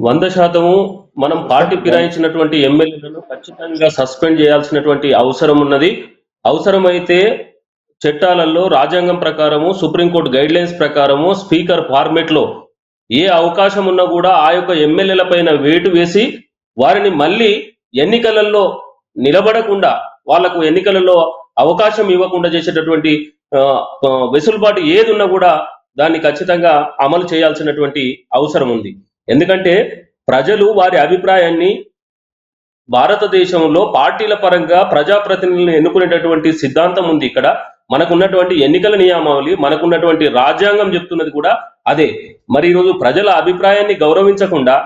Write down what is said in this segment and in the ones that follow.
100% మనం పార్టీ ఫిరాయించినటువంటి ఎమ్మెల్యేలను ఖచ్చితంగా సస్పెండ్ చేయాల్సినటువంటి అవసరం ఉన్నది. అవసరమైతే చట్టాలలో రాజ్యాంగం ప్రకారము సుప్రీంకోర్టు గైడ్ లైన్స్ ప్రకారము స్పీకర్ ఫార్మేట్ లో ఏ అవకాశం ఉన్నా కూడా ఆ యొక్క ఎమ్మెల్యేల పైన వేటు వేసి వారిని మళ్ళీ ఎన్నికలలో నిలబడకుండా వాళ్లకు ఎన్నికలలో అవకాశం ఇవ్వకుండా చేసేటటువంటి వెసులుబాటు ఏది ఉన్నా కూడా దాన్ని ఖచ్చితంగా అమలు చేయాల్సినటువంటి అవసరం ఉంది. ఎందుకంటే ప్రజలు వారి అభిప్రాయాన్ని భారతదేశంలో పార్టీల పరంగా ప్రజాప్రతినిధులను ఎన్నుకునేటటువంటి సిద్ధాంతం ఉంది. ఇక్కడ మనకున్నటువంటి ఎన్నికల నియమావళి, మనకున్నటువంటి రాజ్యాంగం చెప్తున్నది కూడా అదే. మరి ఈరోజు ప్రజల అభిప్రాయాన్ని గౌరవించకుండా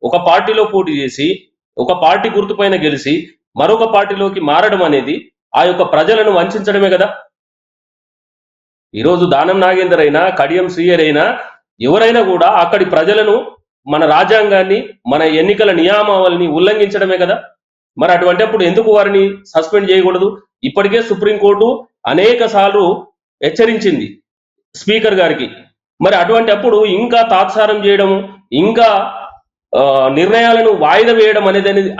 ఒక పార్టీలో పోటీ చేసి ఒక పార్టీ గుర్తుపైన గెలిచి మరొక పార్టీలోకి మారడం అనేది ఆ యొక్క ప్రజలను వంచడమే కదా. ఈరోజు దానం నాగేందర్ అయినా కడియం శ్రీయర్ అయినా ఎవరైనా కూడా అక్కడి ప్రజలను మన రాజ్యాంగాన్ని మన ఎన్నికల నియమావళిని ఉల్లంఘించడమే కదా. మరి అటువంటిప్పుడు ఎందుకు వారిని సస్పెండ్ చేయకూడదు? ఇప్పటికే సుప్రీంకోర్టు అనేక సార్లు హెచ్చరించింది స్పీకర్ గారికి. మరి అటువంటి అప్పుడు ఇంకా తాత్సారం చేయడం, ఇంకా నిర్ణయాలను వాయిదా వేయడం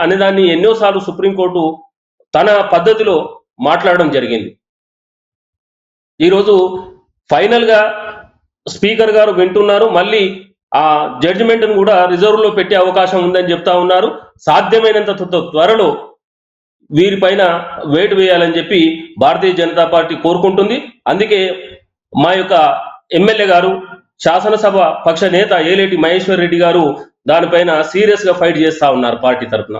అనేదాన్ని ఎన్నోసార్లు సుప్రీంకోర్టు తన పద్ధతిలో మాట్లాడడం జరిగింది. ఈరోజు ఫైనల్ గా స్పీకర్ గారు వింటున్నారు, మళ్ళీ ఆ జడ్జిమెంట్ ను కూడా రిజర్వ్ లో పెట్టే అవకాశం ఉందని చెప్తా ఉన్నారు. సాధ్యమైనంత త్వరలో వీరిపైన వేటు వేయాలని చెప్పి భారతీయ జనతా పార్టీ కోరుకుంటుంది. అందుకే మా యొక్క ఎమ్మెల్యే గారు, శాసనసభ పక్ష నేత ఏలేటి మహేశ్వర్ రెడ్డి గారు దానిపైన సీరియస్ గా ఫైట్ చేస్తా ఉన్నారు పార్టీ తరఫున.